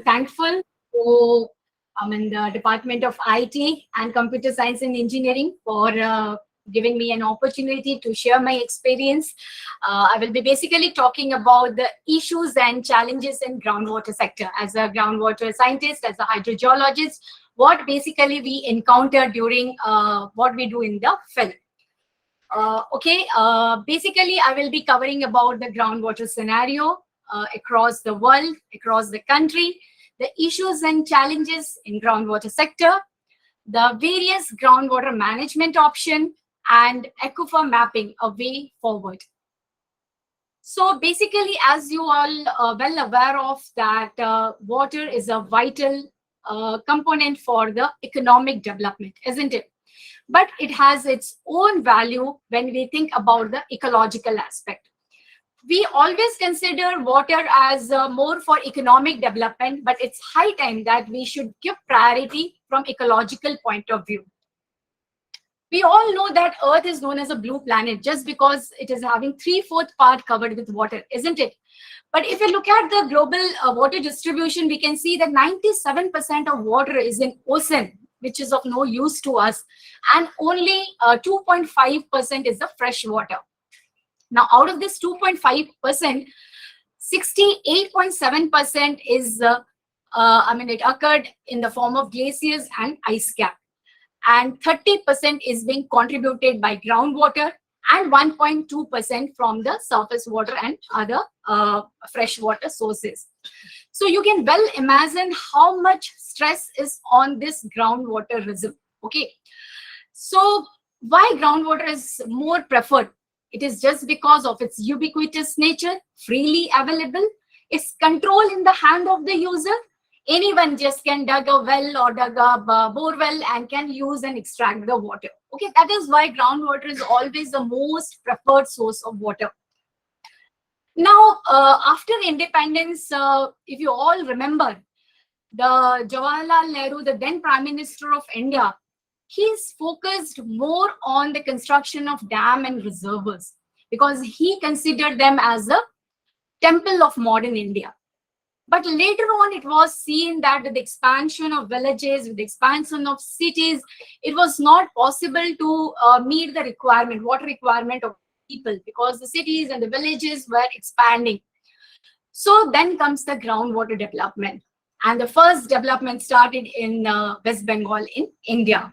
Thankful to I'm in the Department of IT and Computer Science and Engineering for giving me an opportunity to share my experience. I will be basically talking about the issues and challenges in groundwater sector. As a groundwater scientist, as a hydrogeologist, what basically we encounter during what we do in the field. Basically, I will be covering about the groundwater scenario across the world, across the country, the issues and challenges in groundwater sector, the various groundwater management option, and aquifer mapping a way forward. So basically, as you all are well aware of that water is a vital component for the economic development, isn't it? But it has its own value when we think about the ecological aspect. We always consider water as more for economic development, but it's high time that we should give priority from ecological point of view. We all know that Earth is known as a blue planet just because it is having 3/4 part covered with water, isn't it? But if you look at the global water distribution, we can see that 97% of water is in ocean, which is of no use to us, and only 2.5% is the fresh water. Now, out of this 2.5%, 68.7% is, it occurred in the form of glaciers and ice cap. And 30% is being contributed by groundwater and 1.2% from the surface water and other freshwater sources. So you can well imagine how much stress is on this groundwater reserve. Okay. So why groundwater is more preferred? It is just because of its ubiquitous nature, freely available. It's control in the hand of the user. Anyone just can dig a well or dig a bore well and can use and extract the water. Okay, that is why groundwater is always the most preferred source of water. Now, after independence, if you all remember, the Jawaharlal Nehru, the then Prime Minister of India, he's focused more on the construction of dam and reservoirs because he considered them as a temple of modern India. But later on, it was seen that with the expansion of villages, with the expansion of cities, it was not possible to meet the requirement, water requirement of people because the cities and the villages were expanding. So then comes the groundwater development. And the first development started in West Bengal in India.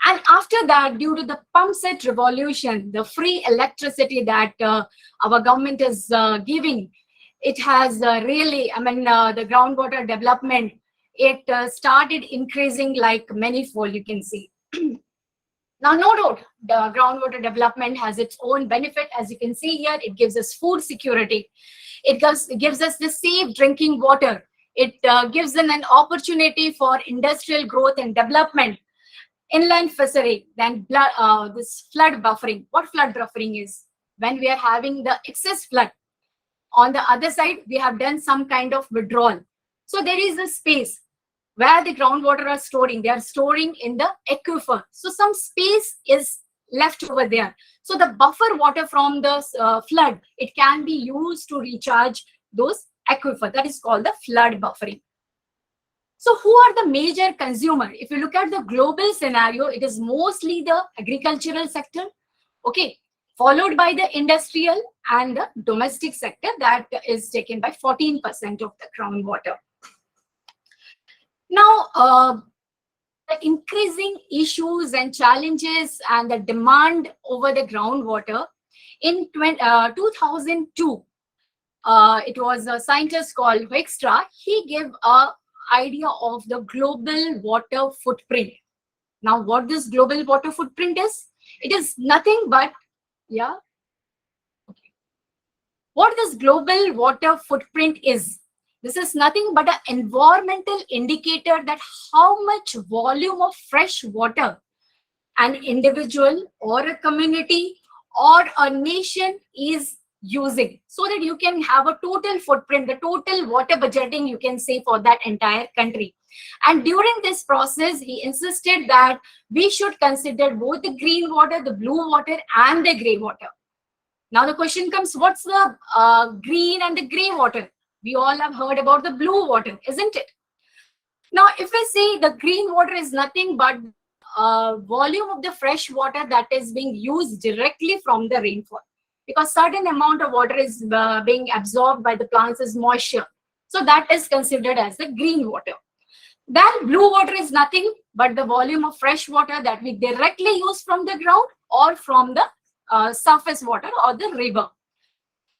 And after that, due to the pump set revolution, the free electricity that our government is giving, it has really, the groundwater development, it started increasing like manifold, you can see. Now, no doubt, the groundwater development has its own benefit. As you can see here, it gives us food security. It gives us the safe drinking water. It gives them an opportunity for industrial growth and development. Inland fishery, then this flood buffering. What flood buffering is? When we are having the excess flood, on the other side, we have done some kind of withdrawal. So there is a space where the groundwater are storing. They are storing in the aquifer. So some space is left over there. So the buffer water from the flood, it can be used to recharge those aquifer. That is called the flood buffering. So who are the major consumer? If you look at the global scenario, it is mostly the agricultural sector. Okay. Followed by the industrial and the domestic sector that is taken by 14% of the groundwater. Now, the increasing issues and challenges and the demand over the groundwater in 2002, it was a scientist called Hoekstra. He gave an idea of the global water footprint. Now, what this global water footprint is? It is nothing but what this global water footprint is. This is nothing but an environmental indicator that how much volume of fresh water an individual or a community or a nation is using, so that you can have a total footprint, the total water budgeting you can say for that entire country. And during this process, he insisted that we should consider both the green water, the blue water, and the gray water. Now the question comes, what's the green and the gray water? We all have heard about the blue water, isn't it? Now, if we see, the green water is nothing but volume of the fresh water that is being used directly from the rainfall, because certain amount of water is being absorbed by the plants as moisture. So that is considered as the green water. Then blue water is nothing but the volume of fresh water that we directly use from the ground or from the surface water or the river.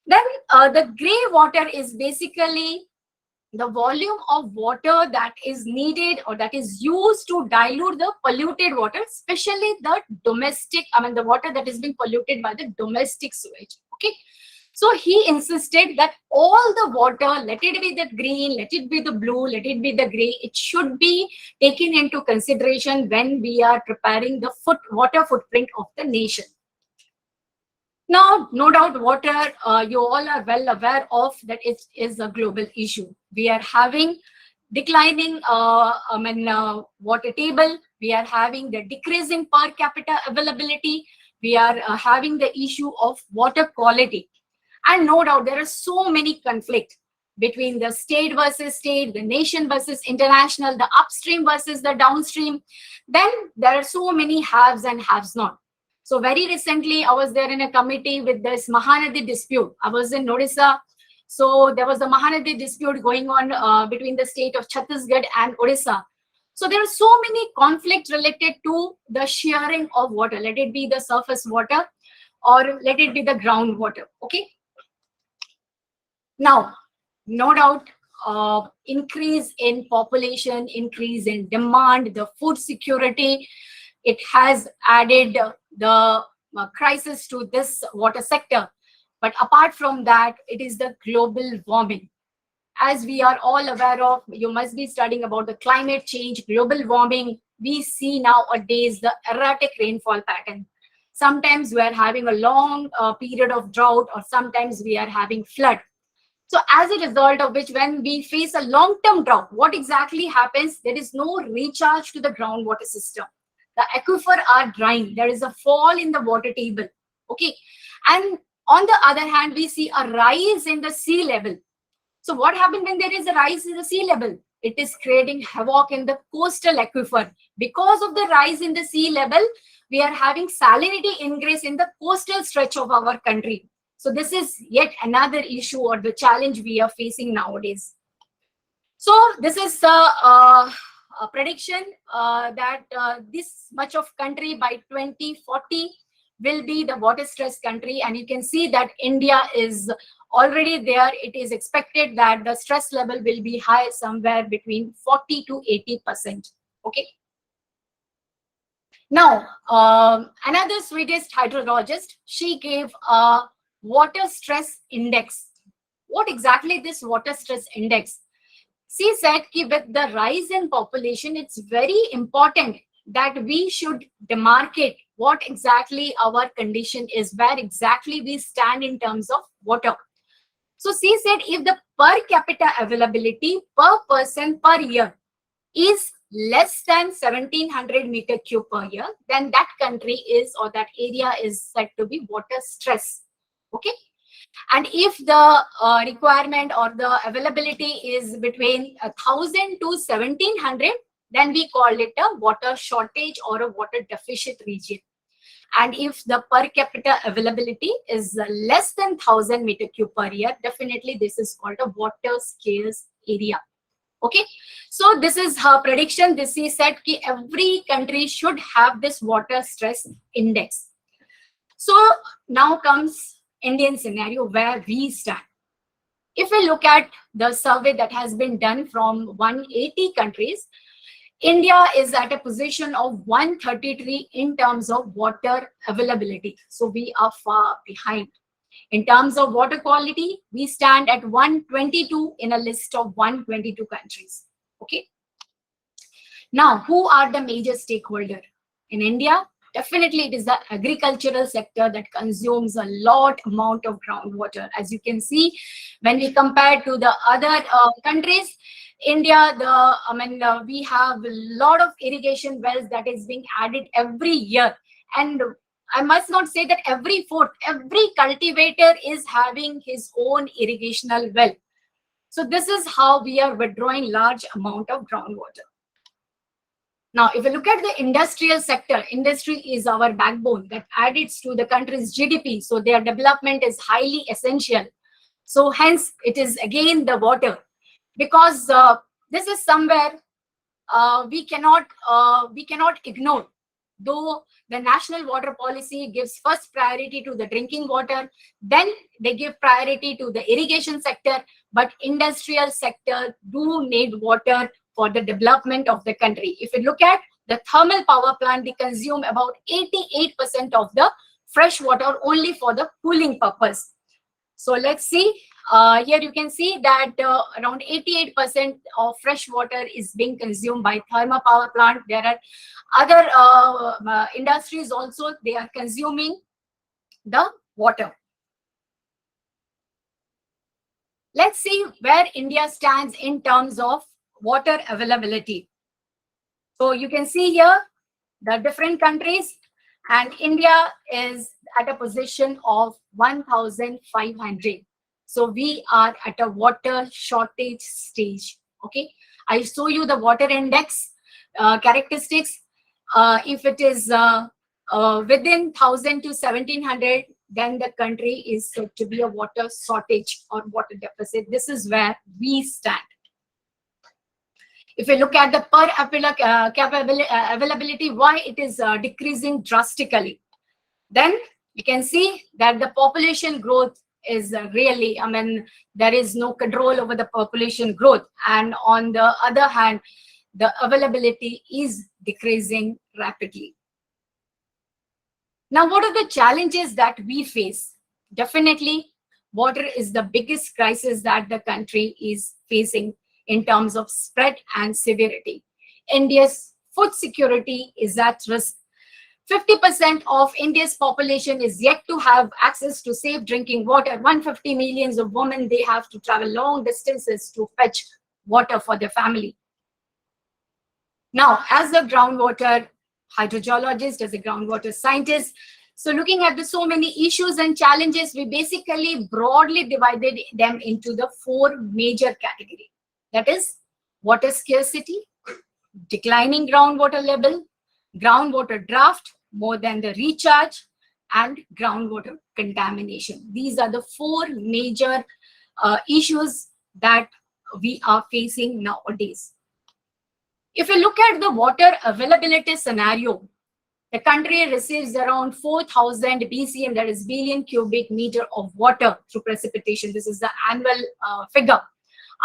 Then the gray water is basically the volume of water that is needed or that is used to dilute the polluted water, especially the domestic, the water that is being polluted by the domestic sewage. Okay. So he insisted that all the water, let it be the green, let it be the blue, let it be the gray, it should be taken into consideration when we are preparing the water footprint of the nation. Now, no doubt water, you all are well aware of that it is a global issue. We are having declining water table. We are having the decreasing per capita availability. We are having the issue of water quality. And no doubt there are so many conflicts between the state versus state, the nation versus international, the upstream versus the downstream. Then there are so many haves and haves not. So very recently, I was there in a committee with this Mahanadi dispute. I was in Odisha. So there was a Mahanadi dispute going on between the state of Chhattisgarh and Odisha. So there are so many conflicts related to the sharing of water. Let it be the surface water or let it be the groundwater. Okay. Now, no doubt, increase in population, increase in demand, the food security, it has added the crisis to this water sector. But apart from that, it is the global warming. As we are all aware of, you must be studying about the climate change, global warming. We see nowadays the erratic rainfall pattern. Sometimes we are having a long period of drought, or sometimes we are having flood. So as a result of which, when we face a long-term drought, what exactly happens? There is no recharge to the groundwater system. The aquifer are drying. There is a fall in the water table. Okay. And on the other hand, we see a rise in the sea level. So what happens when there is a rise in the sea level? It is creating havoc in the coastal aquifer. Because of the rise in the sea level, we are having salinity increase in the coastal stretch of our country. So this is yet another issue or the challenge we are facing nowadays. So this is a prediction that this much of country by 2040 will be the water stress country. And you can see that India is already there. It is expected that the stress level will be high, somewhere between 40 to 80%. Okay. Now, another Swedish hydrologist, she gave a water stress index. What exactly this water stress index? She said that with the rise in population, it's very important that we should demarcate what exactly our condition is, where exactly we stand in terms of water. So she said if the per capita availability per person per year is less than 1700 meter cube per year, then that country is, or that area is said to be water stress. Okay. And if the requirement or the availability is between 1000 to 1700, then we call it a water shortage or a water deficit region. And if the per capita availability is less than 1000 meter cube per year, definitely this is called a water scarce area. Okay, so this is her prediction. This is said that every country should have this water stress index. So now comes Indian scenario where we stand. If we look at the survey that has been done from 180 countries, India is at a position of 133 in terms of water availability. So we are far behind. In terms of water quality, we stand at 122 in a list of 122 countries. Okay. Now, who are the major stakeholders? In India, definitely it is the agricultural sector that consumes a lot amount of groundwater. As you can see, when we compare to the other countries, India, we have a lot of irrigation wells that is being added every year. And I must not say that every cultivator is having his own irrigational well. So this is how we are withdrawing large amount of groundwater. Now, if you look at the industrial sector, industry is our backbone that adds to the country's GDP. So their development is highly essential. So hence, it is again the water, because this is somewhere we cannot ignore. Though the national water policy gives first priority to the drinking water, then they give priority to the irrigation sector, but industrial sector do need water for the development of the country. If you look at the thermal power plant, they consume about 88% of the fresh water only for the cooling purpose. So let's see. Here you can see that around 88% of fresh water is being consumed by thermal power plant. There are other industries also, they are consuming the water. Let's see where India stands in terms of water availability. So you can see here the different countries, and India is at a position of 1,500. So we are at a water shortage stage. Okay, I show you the water index characteristics. If it is within 1,000 to 1,700, then the country is said to be a water shortage or water deficit. This is where we stand. If you look at the per availability, why it is decreasing drastically, then you can see that the population growth is really, I mean, there is no control over the population growth. And on the other hand, the availability is decreasing rapidly. Now, what are the challenges that we face? Definitely, water is the biggest crisis that the country is facing in terms of spread and severity. India's food security is at risk. 50% of India's population is yet to have access to safe drinking water. 150 million of women, they have to travel long distances to fetch water for their family. Now, as a groundwater hydrogeologist, as a groundwater scientist, so looking at the so many issues and challenges, we basically broadly divided them into the 4 major categories. That is water scarcity, declining groundwater level, groundwater draft, more than the recharge, and groundwater contamination. These are the 4 major issues that we are facing nowadays. If you look at the water availability scenario, the country receives around 4,000 BCM, that is billion cubic meter of water through precipitation. This is the annual figure.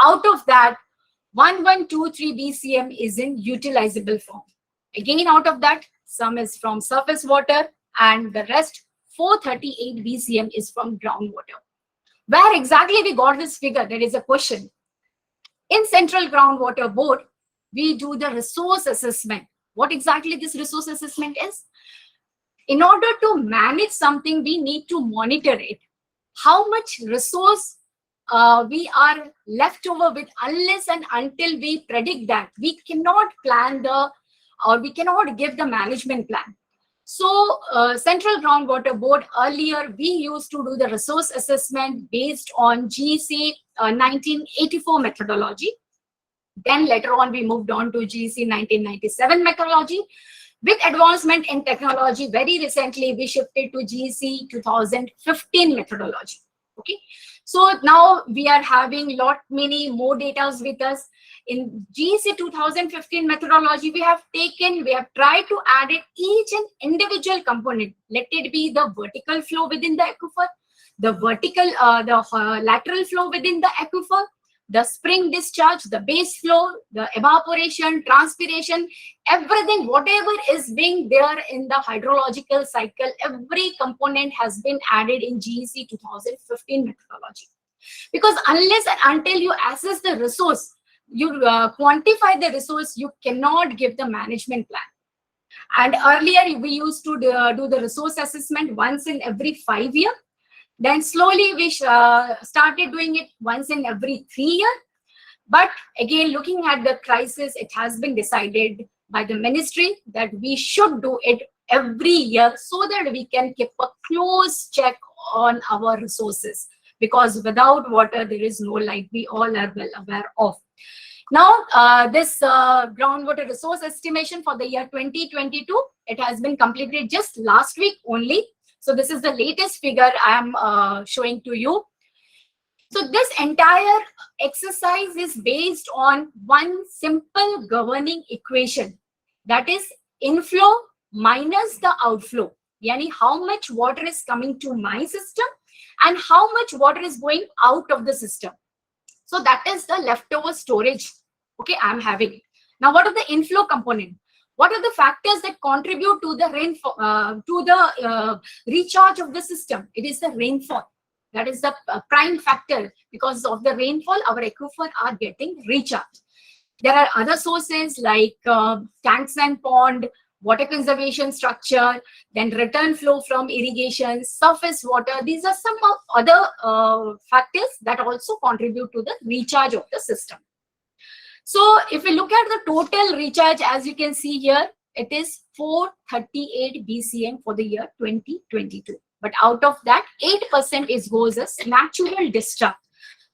Out of that, 1123 BCM is in utilizable form. Again, out of that, some is from surface water, and the rest, 438 BCM, is from groundwater. Where exactly we got this figure? There is a question. In Central Groundwater Board, we do the resource assessment. What exactly this resource assessment is? In order to manage something, we need to monitor it. How much resource we are left over with, unless and until we predict that, we cannot plan or we cannot give the management plan. So Central Groundwater Board, earlier we used to do the resource assessment based on GC 1984 methodology. Then later on, we moved on to GC 1997 methodology. With advancement in technology, very recently, we shifted to GC 2015 methodology. Okay. So now we are having many more data with us. In GC 2015 methodology, we have tried to add each and individual component. Let it be the vertical flow within the aquifer, the lateral flow within the aquifer, the spring discharge, the base flow, the evaporation, transpiration, everything, whatever is being there in the hydrological cycle, every component has been added in GEC 2015 methodology. Because unless and until you assess the resource, you quantify the resource, you cannot give the management plan. And earlier, we used to do the resource assessment once in every 5 years. Then slowly we started doing it once in every 3 years. But again, looking at the crisis, it has been decided by the ministry that we should do it every year so that we can keep a close check on our resources. because without water, there is no life. We all are well aware of. Now, this groundwater resource estimation for the year 2022, it has been completed just last week only. So this is the latest figure I am showing to you. So this entire exercise is based on one simple governing equation, that is inflow minus the outflow. Yani how much water is coming to my system and how much water is going out of the system. So that is the leftover storage, okay, I'm having. Now, what are the inflow component? What are the factors that contribute to the recharge of the system? It is the rainfall. That is the prime factor. Because of the rainfall, our aquifer are getting recharged. There are other sources like tanks and pond, water conservation structure, then return flow from irrigation, surface water. These are some of other factors that also contribute to the recharge of the system. So if we look at the total recharge, as you can see here, it is 438 BCM for the year 2022. But out of that, 8% goes as natural discharge.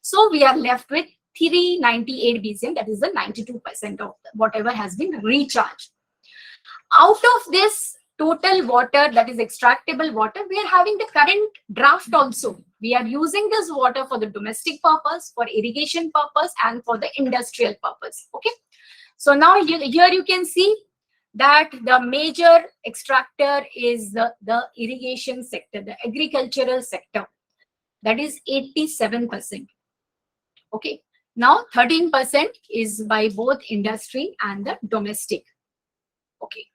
So we are left with 398 BCM, that is the 92% of whatever has been recharged. Out of this total water, that is extractable water, we are having the current draft also. We are using this water for the domestic purpose, for irrigation purpose, and for the industrial purpose. Okay. So now here you can see that the major extractor is the irrigation sector, the agricultural sector. That is 87%. Okay. Now 13% is by both industry and the domestic. Okay.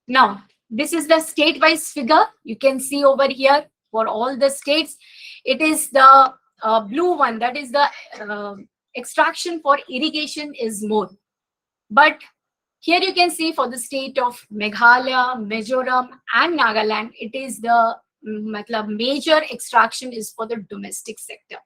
Now, this is the state-wise figure. You can see over here for all the states. It is the blue one, that is the extraction for irrigation is more. But here you can see for the state of Meghalaya, Mizoram and Nagaland, it is the major extraction is for the domestic sector.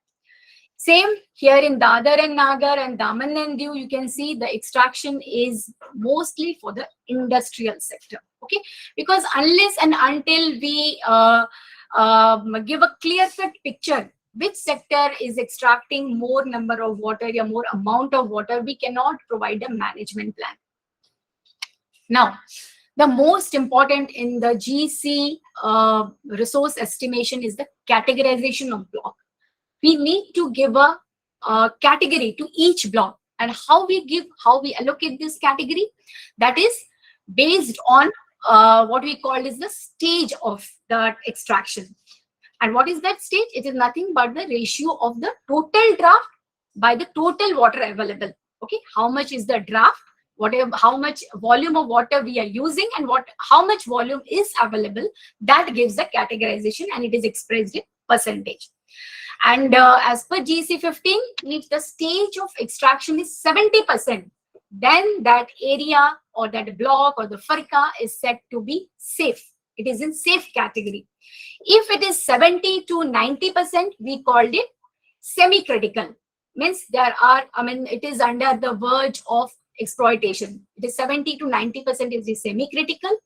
Same here in Dadar and Nagar and Daman and Diu, you can see the extraction is mostly for the industrial sector. Okay, because unless and until we give a clear-cut picture which sector is extracting more number of water or more amount of water, we cannot provide a management plan. Now, the most important in the GC resource estimation is the categorization of block. We need to give a category to each block, and how we allocate this category, that is based on what we call is the stage of the extraction. And what is that stage? It is nothing but the ratio of the total draft by the total water available. Okay, how much is the draft, whatever, how much volume of water we are using, and how much volume is available, that gives the categorization, and it is expressed in percentage. And as per GC 15, if the stage of extraction is 70%, then that area or that block or the farka is said to be safe. It is in safe category. If it is 70 to 90%, we called it semi-critical. Means there are, it is under the verge of exploitation. It is 70 to 90% is the semi-critical.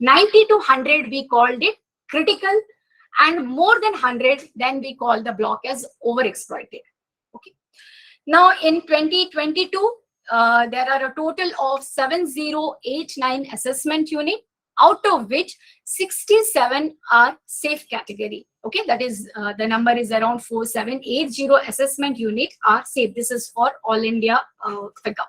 90 to 100, we called it critical. And more than 100, then we call the block as overexploited. Okay. Now in 2022, there are a total of 7089 assessment unit, out of which 67 are safe category. Okay, that is the number is around 4780 assessment unit are safe. This is for all India figure.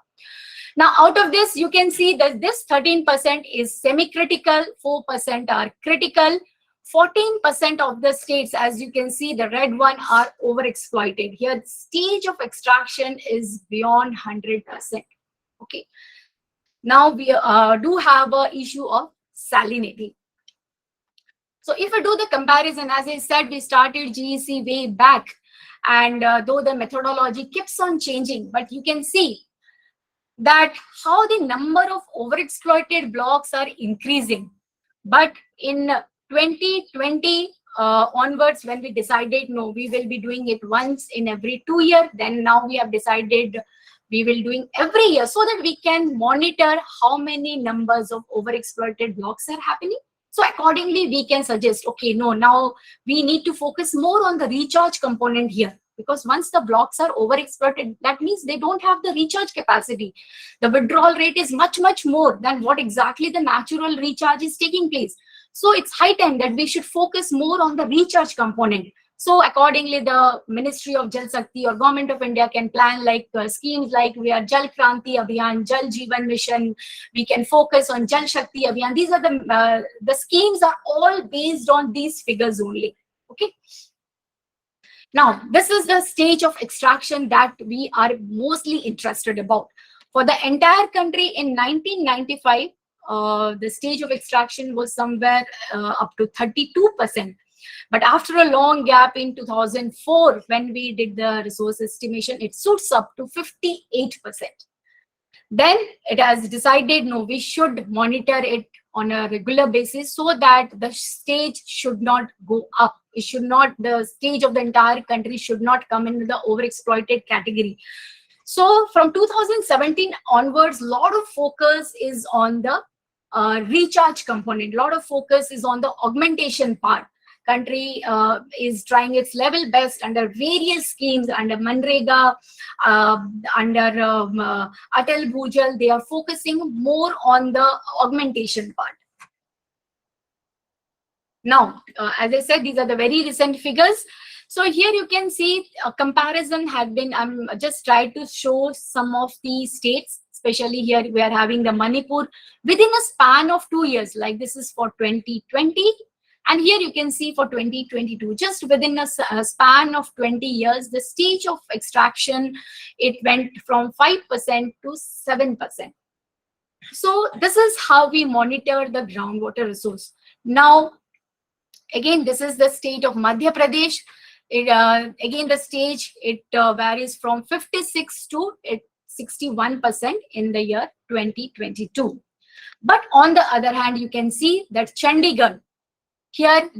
Now out of this, you can see that this 13% is semi-critical, 4% are critical. 14% of the states, as you can see, the red one, are overexploited. Here, the stage of extraction is beyond 100%. Okay. Now we do have an issue of salinity. So if we do the comparison, as I said, we started GEC way back, and though the methodology keeps on changing, but you can see that how the number of overexploited blocks are increasing. But in 2020 onwards, when we decided, no, we will be doing it once in every 2 years, then now we have decided we will doing every year, so that we can monitor how many numbers of overexploited blocks are happening So accordingly, we can suggest, okay, no, now we need to focus more on the recharge component here, because once the blocks are overexploited, that means they don't have the recharge capacity. The withdrawal rate is much, much more than what exactly the natural recharge is taking place. So it's high time that we should focus more on the recharge component. So accordingly, the Ministry of Jal Shakti or Government of India can plan like schemes like we are Jal Kranti Abhiyan, Jal Jeevan Mission. We can focus on Jal Shakti Abhiyan. These are the schemes are all based on these figures only. Okay. Now, this is the stage of extraction that we are mostly interested about. For the entire country in 1995, the stage of extraction was somewhere up to 32%. But after a long gap in 2004, when we did the resource estimation, it shoots up to 58%. Then it has decided, no, we should monitor it on a regular basis so that the stage should not go up. It should not, the stage of the entire country should not come into the overexploited category. So from 2017 onwards, a lot of focus is on the recharge component. A lot of focus is on the augmentation part. Country is trying its level best under various schemes, under Manrega, under Atal Bhujal. They are focusing more on the augmentation part. Now, as I said, these are the very recent figures. So here you can see a comparison had been, I'm just trying to show some of the states, especially here we are having the Manipur within a span of 2 years, like this is for 2020. And here you can see for 2022, just within a span of 20 years, the stage of extraction, it went from 5% to 7%. So this is how we monitor the groundwater resource. Now, again, this is the state of Madhya Pradesh. Again, the stage, it varies from 56 to 61% in the year 2022. But on the other hand, you can see that Chandigarh, here,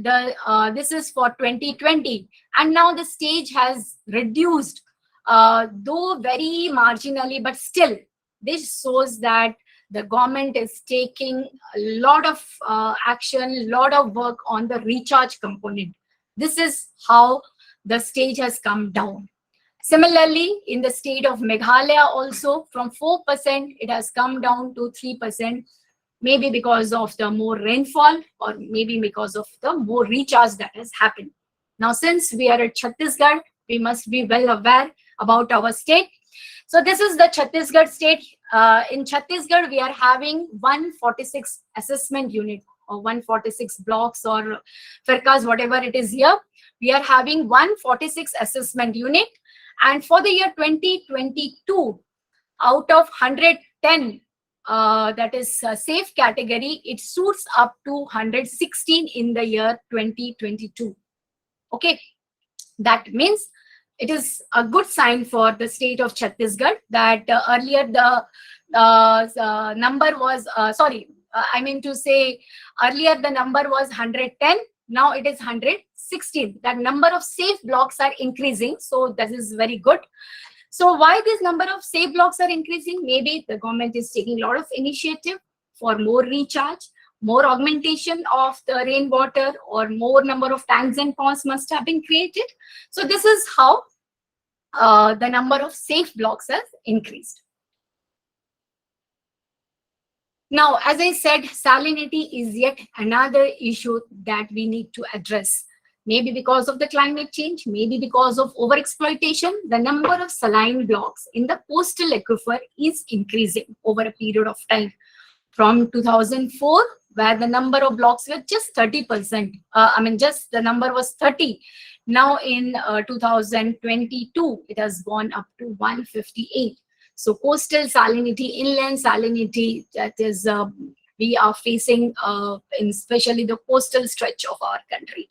this is for 2020, and now the stage has reduced, though very marginally, but still, this shows that the government is taking a lot of action, a lot of work on the recharge component. This is how the stage has come down. Similarly, in the state of Meghalaya also, from 4%, it has come down to 3%. Maybe because of the more rainfall or maybe because of the more recharge that has happened. Now, since we are at Chhattisgarh, we must be well aware about our state. So this is the Chhattisgarh state. In Chhattisgarh, we are having 146 assessment unit or 146 blocks or firkas, whatever it is here. We are having 146 assessment unit. And for the year 2022, out of 110, that is safe category, it shoots up to 116 in the year 2022. Okay, that means it is a good sign for the state of Chhattisgarh that earlier the number was, I mean to say earlier the number was 110, now it is 116. That number of safe blocks are increasing, so this is very good. So why this number of safe blocks are increasing? Maybe the government is taking a lot of initiative for more recharge, more augmentation of the rainwater, or more number of tanks and ponds must have been created. So this is how the number of safe blocks has increased. Now, as I said, salinity is yet another issue that we need to address. Maybe because of the climate change, maybe because of overexploitation, the number of saline blocks in the coastal aquifer is increasing over a period of time. From 2004, where the number of blocks were just 30%, just the number was 30. Now in 2022, it has gone up to 158. So coastal salinity, inland salinity, that is, we are facing in especially the coastal stretch of our country.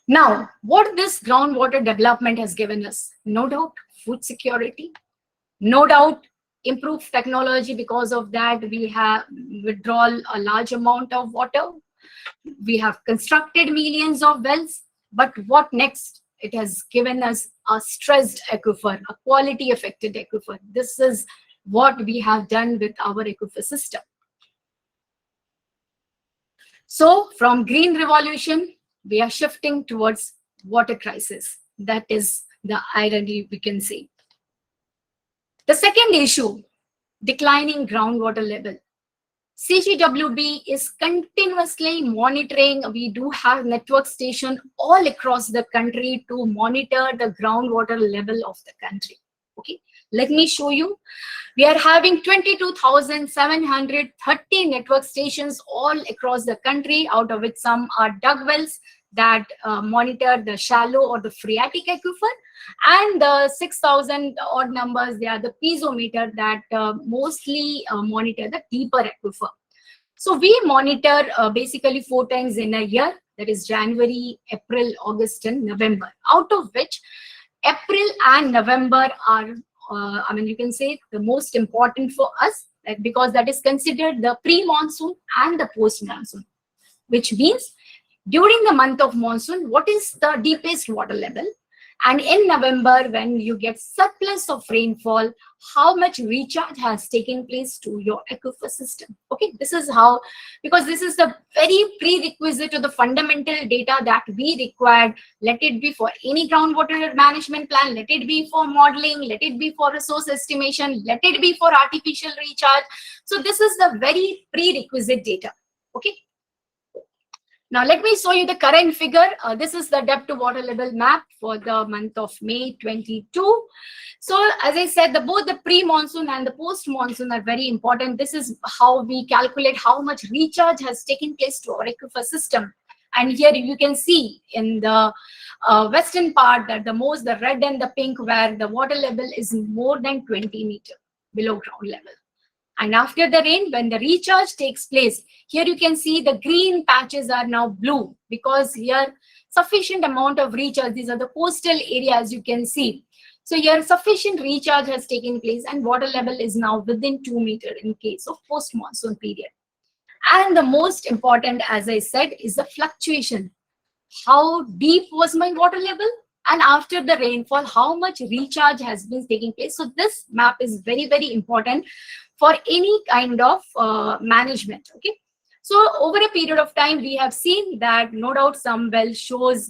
Now, what this groundwater development has given us? No doubt, food security. No doubt, improved technology. Because of that, we have withdrawn a large amount of water. We have constructed millions of wells. But what next? It has given us a stressed aquifer, a quality affected aquifer. This is what we have done with our aquifer system. So from green revolution, we are shifting towards water crisis. That is the irony, we can say. The second issue, declining groundwater level. CGWB is continuously monitoring. We do have network station all across the country to monitor the groundwater level of the country. Okay, let me show you. We are having 22,730 network stations all across the country, out of which some are dug wells that monitor the shallow or the phreatic aquifer, and the 6,000 odd numbers, they are the piezometer that mostly monitor the deeper aquifer. So we monitor basically 4 times in a year, that is January, April, August, and November, out of which April and November are, you can say, the most important for us, because that is considered the pre-monsoon and the post-monsoon, which means during the month of monsoon, what is the deepest water level? And in November, when you get surplus of rainfall, how much recharge has taken place to your aquifer system? Okay, this is how, because this is the very prerequisite to the fundamental data that we required. Let it be for any groundwater management plan, let it be for modeling, let it be for resource estimation, let it be for artificial recharge. So this is the very prerequisite data. Okay. Now, let me show you the current figure. This is the depth to water level map for the month of May 22. So, as I said, both the pre-monsoon and the post-monsoon are very important. This is how we calculate how much recharge has taken place to our aquifer system. And here you can see in the western part that the red and the pink, where the water level is more than 20 meters below ground level. And after the rain, when the recharge takes place, here you can see the green patches are now blue, because here sufficient amount of recharge, these are the coastal areas you can see. So here sufficient recharge has taken place and water level is now within 2 meters in case of post-monsoon period. And the most important, as I said, is the fluctuation. How deep was my water level? And after the rainfall, how much recharge has been taking place? So this map is very, very important for any kind of management. Okay, so over a period of time, we have seen that no doubt some well shows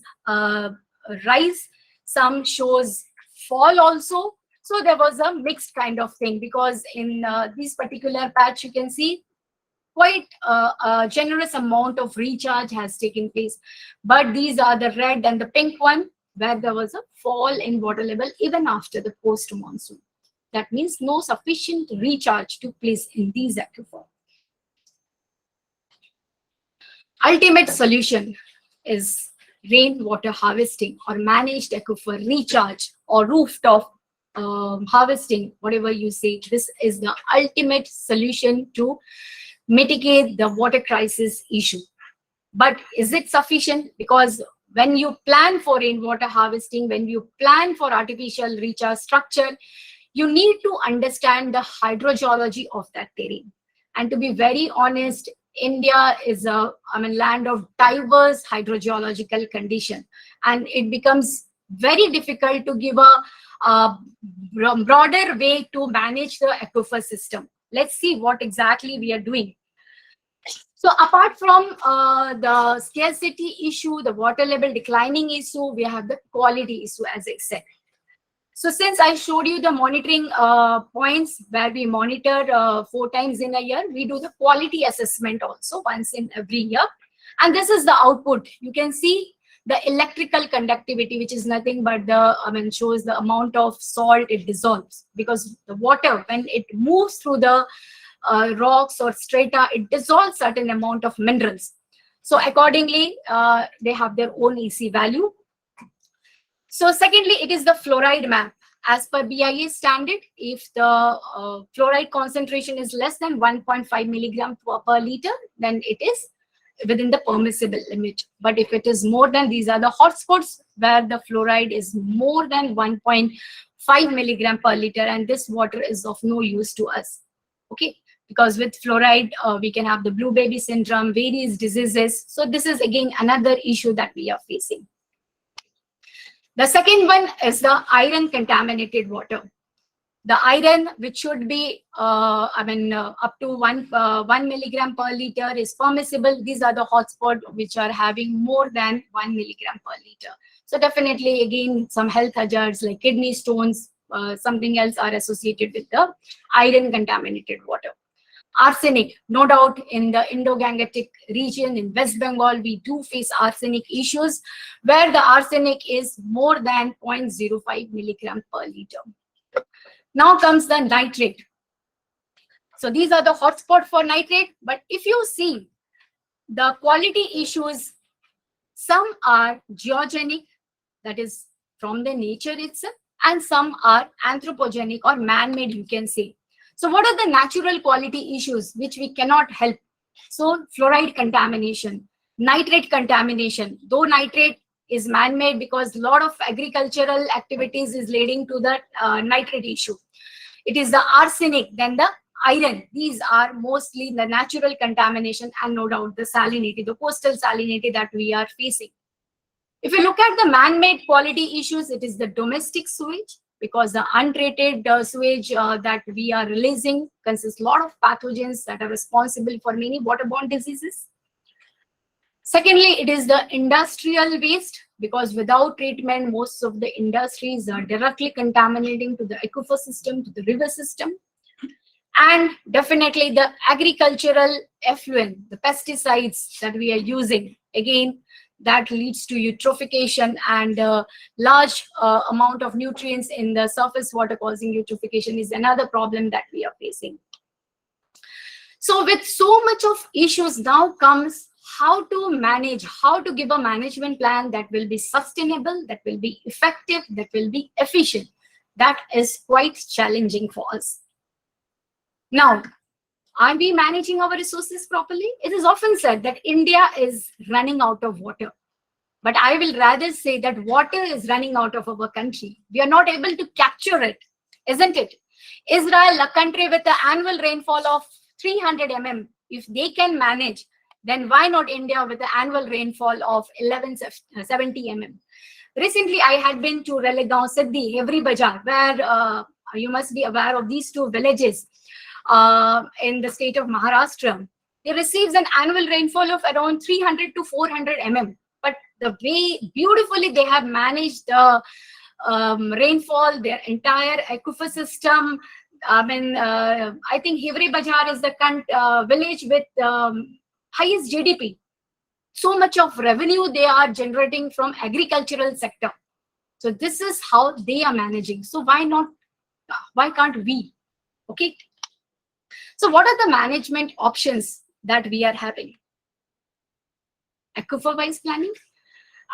rise, some shows fall also. So there was a mixed kind of thing, because in this particular patch you can see quite a generous amount of recharge has taken place. But these are the red and the pink one, where there was a fall in water level even after the post-monsoon. That means no sufficient recharge took place in these aquifers. Ultimate solution is rainwater harvesting or managed aquifer recharge or rooftop harvesting, whatever you say. This is the ultimate solution to mitigate the water crisis issue. But is it sufficient? Because when you plan for rainwater harvesting, when you plan for artificial recharge structure, you need to understand the hydrogeology of that terrain. And to be very honest, India is a land of diverse hydrogeological condition, and it becomes very difficult to give a broader way to manage the aquifer system. Let's see what exactly we are doing. So apart from the scarcity issue, the water level declining issue, we have the quality issue, as I said. So since I showed you the monitoring points where we monitor 4 times in a year, we do the quality assessment also once in every year. And this is the output. You can see the electrical conductivity, which is nothing but shows the amount of salt it dissolves. Because the water, when it moves through the rocks or strata, it dissolves certain amount of minerals. So accordingly, they have their own EC value. So secondly, it is the fluoride map. As per BIA standard, if the fluoride concentration is less than 1.5 milligram per liter, then it is within the permissible limit. But if it is more than, these are the hotspots where the fluoride is more than 1.5 milligram per liter, and this water is of no use to us. Okay, because with fluoride, we can have the blue baby syndrome, various diseases. So this is again another issue that we are facing. The second one is the iron contaminated water. The iron, which should be, up to 1 milligram per liter is permissible. These are the hotspots which are having more than 1 milligram per liter. So definitely, again, some health hazards like kidney stones, something else are associated with the iron contaminated water. Arsenic, no doubt, in the Indo-Gangetic region in West Bengal, we do face arsenic issues where the arsenic is more than 0.05 milligram per liter. Now comes the nitrate. So these are the hotspot for nitrate. But if you see the quality issues, some are geogenic, that is from the nature itself, and some are anthropogenic or man-made, you can say. So what are the natural quality issues which we cannot help? So fluoride contamination, nitrate contamination, though nitrate is man-made because a lot of agricultural activities is leading to the nitrate issue. It is the arsenic, then the iron. These are mostly the natural contamination, and no doubt the salinity, the coastal salinity that we are facing. If you look at the man-made quality issues, it is the domestic sewage, because the untreated sewage that we are releasing consists a lot of pathogens that are responsible for many waterborne diseases. Secondly, it is the industrial waste, because without treatment, most of the industries are directly contaminating to the aquifer system, to the river system. And definitely the agricultural effluent, the pesticides that we are using, again, that leads to eutrophication and large amount of nutrients in the surface water causing eutrophication is another problem that we are facing. So with so much of issues, now comes how to manage, how to give a management plan that will be sustainable, that will be effective, that will be efficient. That is quite challenging for us. Now, are we managing our resources properly? It is often said that India is running out of water. But I will rather say that water is running out of our country. We are not able to capture it, isn't it? Israel, a country with an annual rainfall of 300 mm, if they can manage, then why not India with an annual rainfall of 1170 mm? Recently, I had been to Ralegaon, Siddhi, Hevri Bazaar, where you must be aware of these two villages in the state of Maharashtra. They receives an annual rainfall of around 300 to 400 mm. But the way beautifully they have managed the rainfall, their entire aquifer system. I think Hivri Bazaar is the village with highest GDP. So much of revenue they are generating from agricultural sector. So this is how they are managing. So why not? Why can't we? Okay. So what are the management options that we are having? Aquifer-wise planning.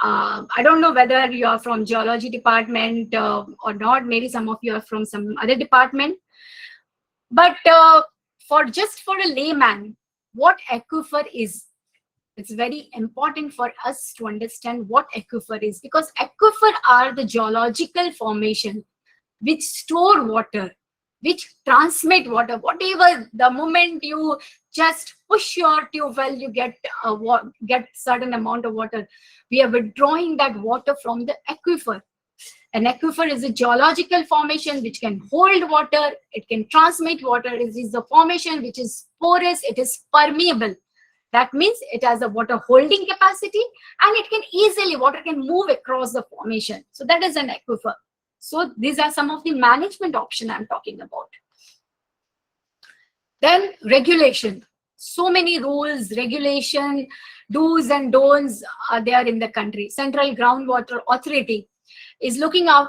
I don't know whether you are from geology department or not. Maybe some of you are from some other department. But for a layman, what aquifer is, it's very important for us to understand what aquifer is, because aquifer are the geological formation which store water, which transmit water. Whatever, the moment you just push your tube well, you get certain amount of water. We are withdrawing that water from the aquifer. An aquifer is a geological formation which can hold water, it can transmit water. It is a formation which is porous, it is permeable. That means it has a water holding capacity, and it can easily, water can move across the formation. So that is an aquifer. So these are some of the management options I'm talking about. Then regulation. So many rules, regulation, do's and don'ts are there in the country. Central Groundwater Authority is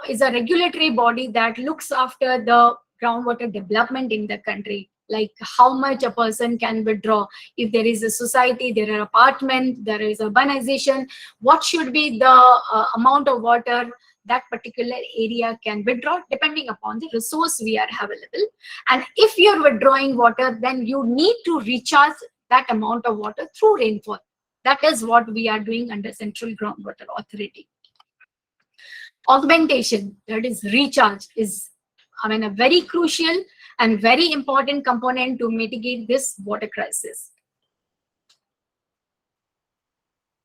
is a regulatory body that looks after the groundwater development in the country, like how much a person can withdraw. If there is a society, there are apartments, there is urbanization, what should be the amount of water that particular area can withdraw depending upon the resource we are available. And if you're withdrawing water, then you need to recharge that amount of water through rainfall. That is what we are doing under Central Groundwater Authority. Augmentation, that is recharge, is a very crucial and very important component to mitigate this water crisis.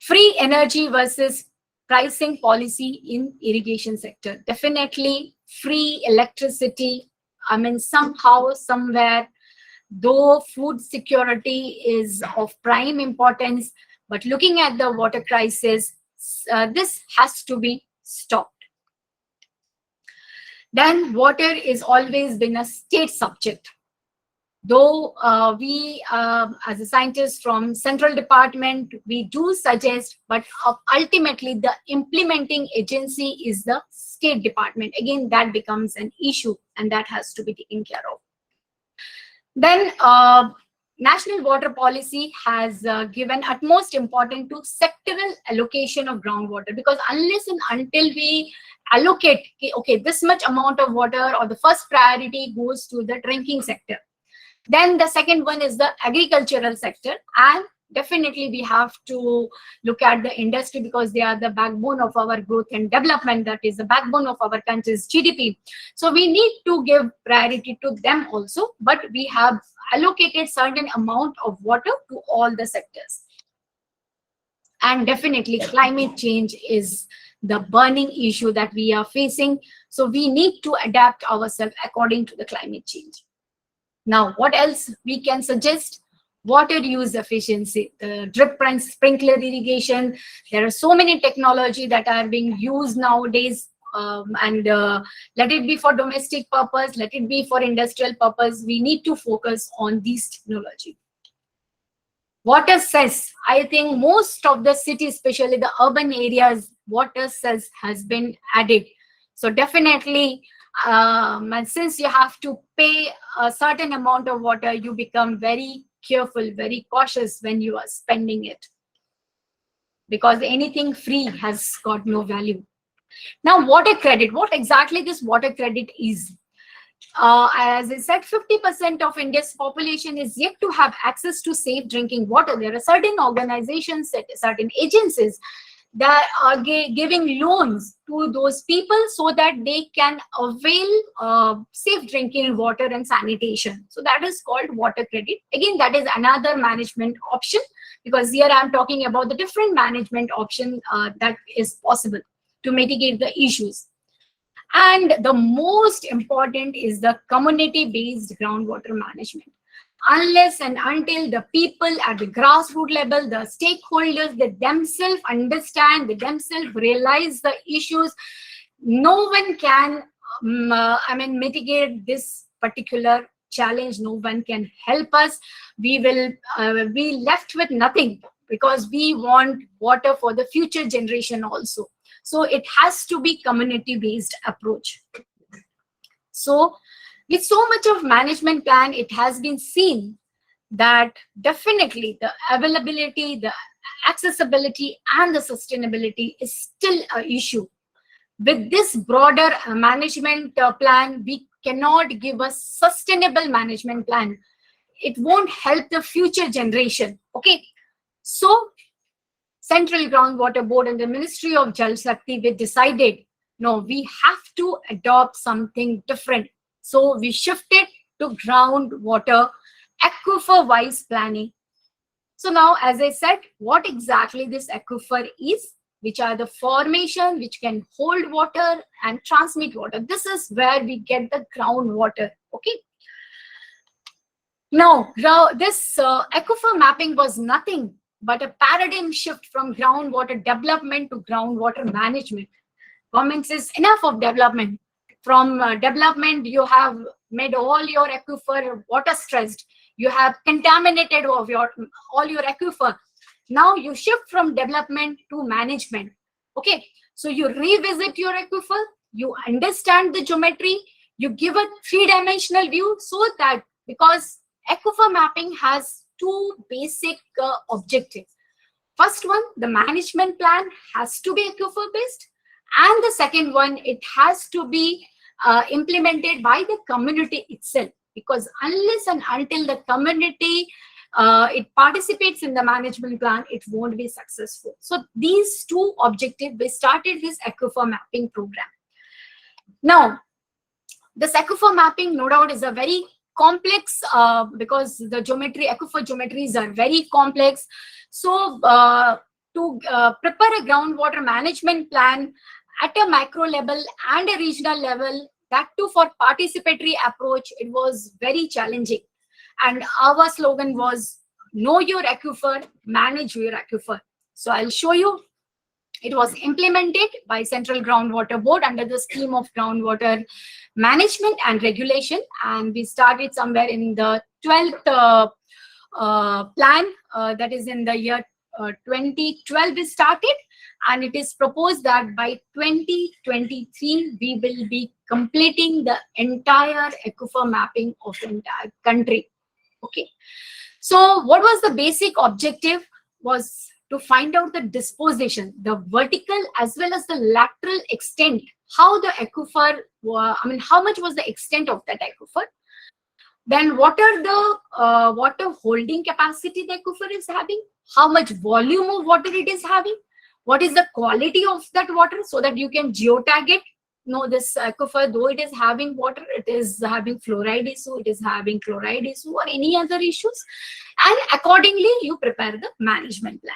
Free energy versus pricing policy in irrigation sector. Definitely free electricity I mean, somehow, somewhere, though food security is of prime importance, but looking at the water crisis, this has to be stopped. Then water is always been a state subject. Though we, as a scientist from central department, we do suggest, but ultimately the implementing agency is the state department. Again, that becomes an issue, and that has to be taken care of. Then national water policy has given utmost importance to sectoral allocation of groundwater, because unless and until we allocate, okay, this much amount of water, or the first priority goes to the drinking sector, then the second one is the agricultural sector, and definitely we have to look at the industry, because they are the backbone of our growth and development. That is the backbone of our country's GDP. So we need to give priority to them also, but we have allocated certain amount of water to all the sectors. And definitely climate change is the burning issue that we are facing. So we need to adapt ourselves according to the climate change. Now, what else we can suggest? Water use efficiency, the drip and sprinkler irrigation. There are so many technology that are being used nowadays, and let it be for domestic purpose, let it be for industrial purpose. We need to focus on these technology. Water cess. I think most of the cities, especially the urban areas, water cess has been added. So definitely, and since you have to pay a certain amount of water, you become very careful, very cautious when you are spending it, because anything free has got no value. Now, water credit. What exactly this water credit is? As I said, 50% of India's population is yet to have access to safe drinking water. There are certain organizations, certain agencies that are giving loans to those people so that they can avail safe drinking water and sanitation. So that is called water credit. Again, that is another management option, because here I am talking about the different management option that is possible to mitigate the issues. And the most important is the community-based groundwater management. Unless and until the people at the grassroots level, the stakeholders, they themselves understand, they themselves realize the issues, no one can mitigate this particular challenge. No one can help us. We will be left with nothing, because we want water for the future generation also. So it has to be community-based approach. So with so much of management plan, it has been seen that definitely the availability, the accessibility, and the sustainability is still an issue. With this broader management plan, we cannot give a sustainable management plan. It won't help the future generation. Okay, so Central Groundwater Board and the Ministry of Jal Shakti, we decided, no, we have to adopt something different. So we shifted to groundwater aquifer-wise planning. So now, as I said, what exactly this aquifer is, which are the formation which can hold water and transmit water. This is where we get the groundwater. Okay. Now, this aquifer mapping was nothing but a paradigm shift from groundwater development to groundwater management. Government says enough of development. From development, you have made all your aquifer water stressed. You have contaminated all your aquifer. Now you shift from development to management. Okay, so you revisit your aquifer, you understand the geometry, you give a three-dimensional view, so that, because aquifer mapping has two basic objectives. First one, the management plan has to be aquifer based, and the second one, it has to be implemented by the community itself, because unless and until the community it participates in the management plan, it won't be successful. So these two objectives, we started this aquifer mapping program. Now, this aquifer mapping, no doubt, is a very complex, because the aquifer geometries are very complex. So to prepare a groundwater management plan at a macro level and a regional level, that too for participatory approach, it was very challenging. And our slogan was, know your aquifer, manage your aquifer. So I'll show you. It was implemented by Central Groundwater Board under the scheme of groundwater management and regulation. And we started somewhere in the 12th plan, that is in the year 2012 we started. And it is proposed that by 2023, we will be completing the entire aquifer mapping of the entire country. Okay. So what was the basic objective? Was to find out the disposition, the vertical as well as the lateral extent, how the aquifer, how much was the extent of that aquifer. Then what are the water holding capacity the aquifer is having, how much volume of water it is having, what is the quality of that water, so that you can geotag it. No, this aquifer, though it is having water, it is having fluoride issue, it is having chloride issue or any other issues. And accordingly, you prepare the management plan.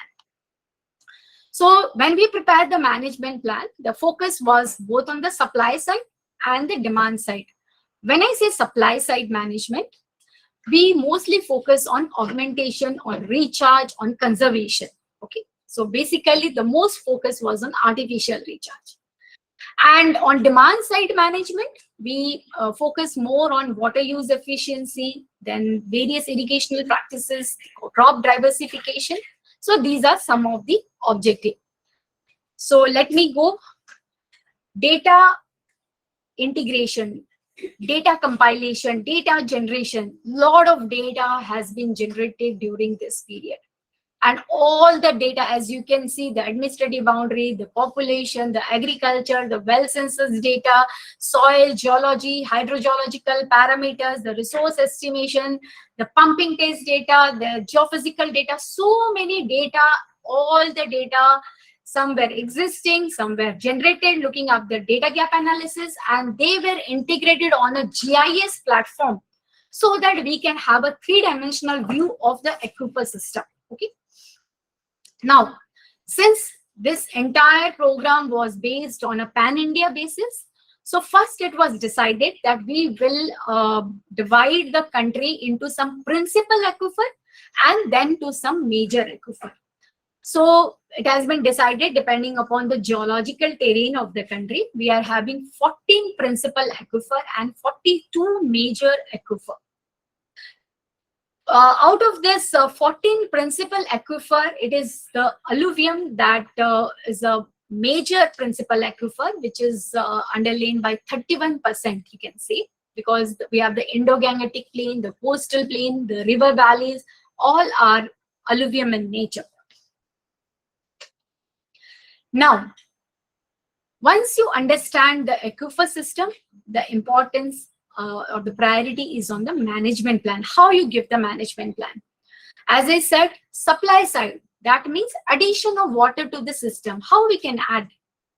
So when we prepared the management plan, the focus was both on the supply side and the demand side. When I say supply side management, we mostly focus on augmentation, on recharge, on conservation. Okay. So basically, the most focus was on artificial recharge. And on demand side management, we focus more on water use efficiency, then various irrigational practices, crop diversification. So these are some of the objectives. So let me go. Data integration, data compilation, data generation. Lot of data has been generated during this period. And all the data, as you can see, the administrative boundary, the population, the agriculture, the well census data, soil, geology, hydrogeological parameters, the resource estimation, the pumping test data, the geophysical data, so many data, all the data, some were existing, some were generated, looking up the data gap analysis, and they were integrated on a GIS platform so that we can have a three-dimensional view of the aquifer system. Okay. Now, since this entire program was based on a pan-India basis, so first it was decided that we will divide the country into some principal aquifer and then to some major aquifer. So it has been decided, depending upon the geological terrain of the country, we are having 14 principal aquifer and 42 major aquifer. Out of this 14 principal aquifer, it is the alluvium that is a major principal aquifer, which is underlain by 31%, you can say, because we have the Indo-Gangetic plain, the coastal plain, the river valleys, all are alluvium in nature. Now, once you understand the aquifer system, the importance or the priority is on the management plan, how you give the management plan. As I said, supply side, that means addition of water to the system. How we can add?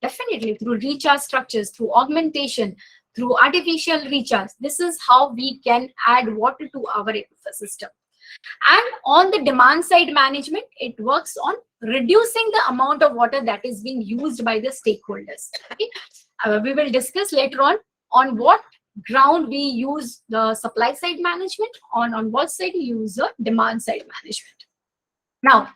Definitely through recharge structures, through augmentation, through artificial recharge. This is how we can add water to our aquifer system. And on the demand side management, it works on reducing the amount of water that is being used by the stakeholders. Okay? We will discuss later on what ground we use the supply side management, on what side we use the demand side management. Now,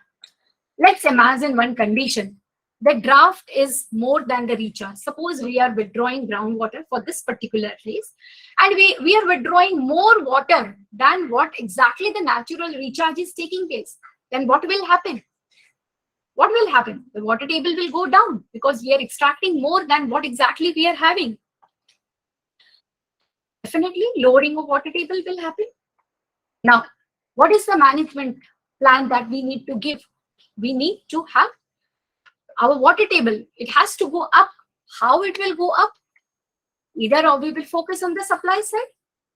let's imagine one condition. The draft is more than the recharge. Suppose we are withdrawing groundwater for this particular place, and we are withdrawing more water than what exactly the natural recharge is taking place. Then what will happen? What will happen? The water table will go down because we are extracting more than what exactly we are having. Definitely, lowering of water table will happen. Now, what is the management plan that we need to give? We need to have our water table. It has to go up. How it will go up? Either we will focus on the supply side,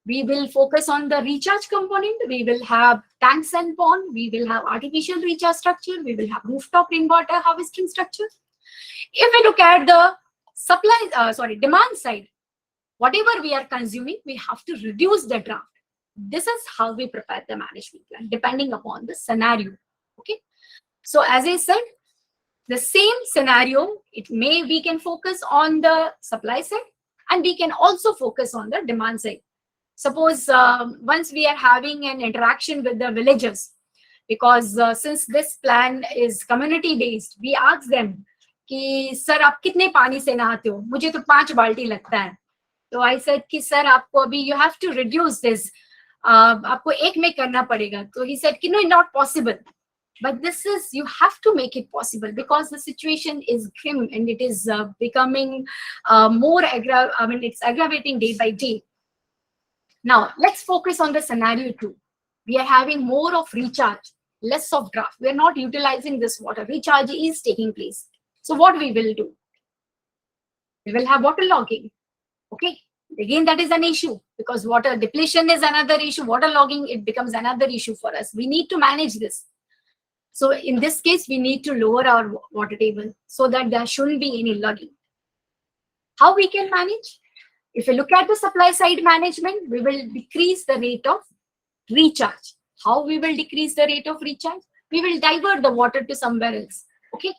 we will focus on the recharge component, we will have tanks and pond, we will have artificial recharge structure, we will have rooftop rainwater harvesting structure. If we look at the demand side, whatever we are consuming, we have to reduce the draft. This is how we prepare the management plan, depending upon the scenario. Okay. So as I said, the same scenario, we can focus on the supply side And we can also focus on the demand side. Suppose once we are having an interaction with the villagers, because since this plan is community based, we ask them कि sir आप कितने पानी से नहाते हो? मुझे तो 5 बाल्टी लगता है. तो I said कि सर आपको अभी you have to reduce this, आपको एक में करना पड़ेगा. तो he said कि no, not possible. But this is, you have to make it possible because the situation is grim and it is becoming more it's aggravating day by day. Now let's focus on the scenario 2. We are having more of recharge, less of draft. We are not utilizing this water. Recharge is taking place. So what we will do? We will have water logging. Okay. Again, that is an issue because water depletion is another issue. Water logging, it becomes another issue for us. We need to manage this. So in this case, we need to lower our water table so that there shouldn't be any logging. How we can manage? If we look at the supply side management, we will decrease the rate of recharge. How we will decrease the rate of recharge? We will divert the water to somewhere else. Okay.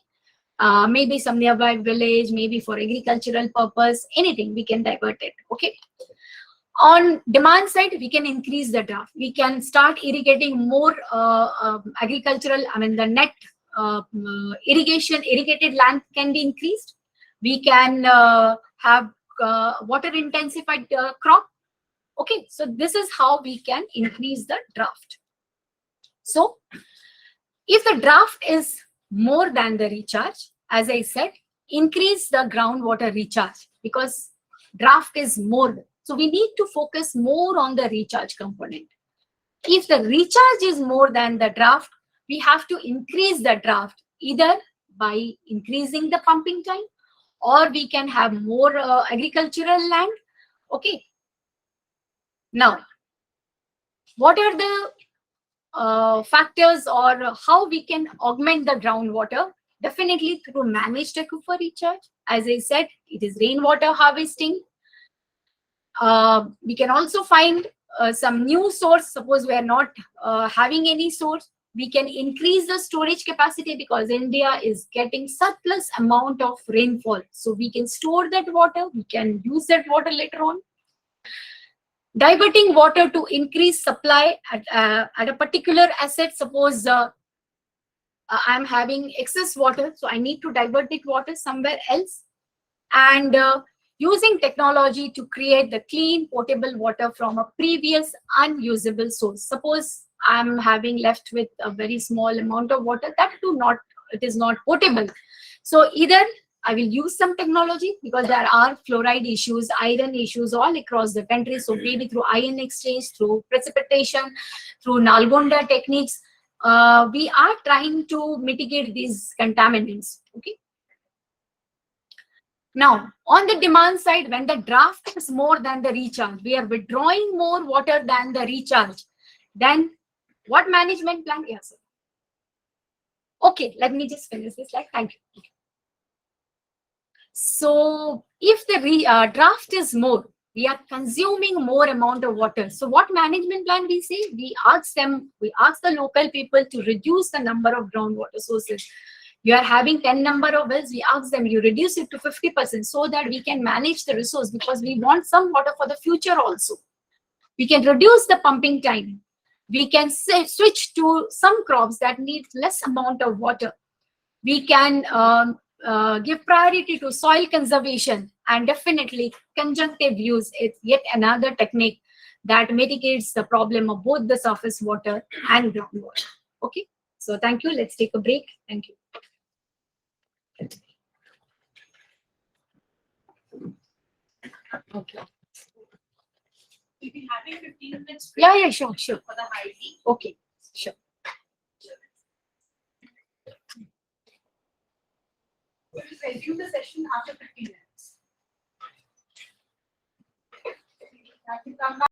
Maybe some nearby village, maybe for agricultural purpose, anything we can divert it. Okay. On demand side, we can increase the draft. We can start irrigating more agricultural, the net irrigated land can be increased. We can have water intensified crop. Okay, so this is how we can increase the draft. So if the draft is more than the recharge, as I said, increase the groundwater recharge because draft is more. So we need to focus more on the recharge component. If the recharge is more than the draft, we have to increase the draft either by increasing the pumping time or we can have more agricultural land. Okay. Now, what are the factors or how we can augment the groundwater? Definitely through managed aquifer recharge. As I said, it is rainwater harvesting. We can also find some new source. Suppose we are not having any source, we can increase the storage capacity because India is getting surplus amount of rainfall. So we can store that water, we can use that water later on. Diverting water to increase supply at a particular asset. Suppose I'm having excess water, so I need to divert that water somewhere else. And using technology to create the clean potable water from a previous unusable source. Suppose I'm having left with a very small amount of water, that too it is not potable. So either I will use some technology because there are fluoride issues, iron issues all across the country. So maybe through ion exchange, through precipitation, through Nalgonda techniques, we are trying to mitigate these contaminants. Okay. Now, on the demand side, when the draft is more than the recharge, we are withdrawing more water than the recharge. Then what management plan? Yes, sir. Okay, let me just finish this slide. Thank you. Okay. So if the draft is more, we are consuming more amount of water. So what management plan we say? We ask the local people to reduce the number of groundwater sources. You are having 10 number of wells, we ask them, you reduce it to 50% so that we can manage the resource because we want some water for the future also. We can reduce the pumping time. We can switch to some crops that need less amount of water. We can give priority to soil conservation, and definitely conjunctive use is yet another technique that mitigates the problem of both the surface water and groundwater. Okay, so thank you. Let's take a break. Thank you. Okay. We'll be having 15 minutes. Yeah, sure. For the high tea. Okay, sure. We will resume the session after 15 minutes.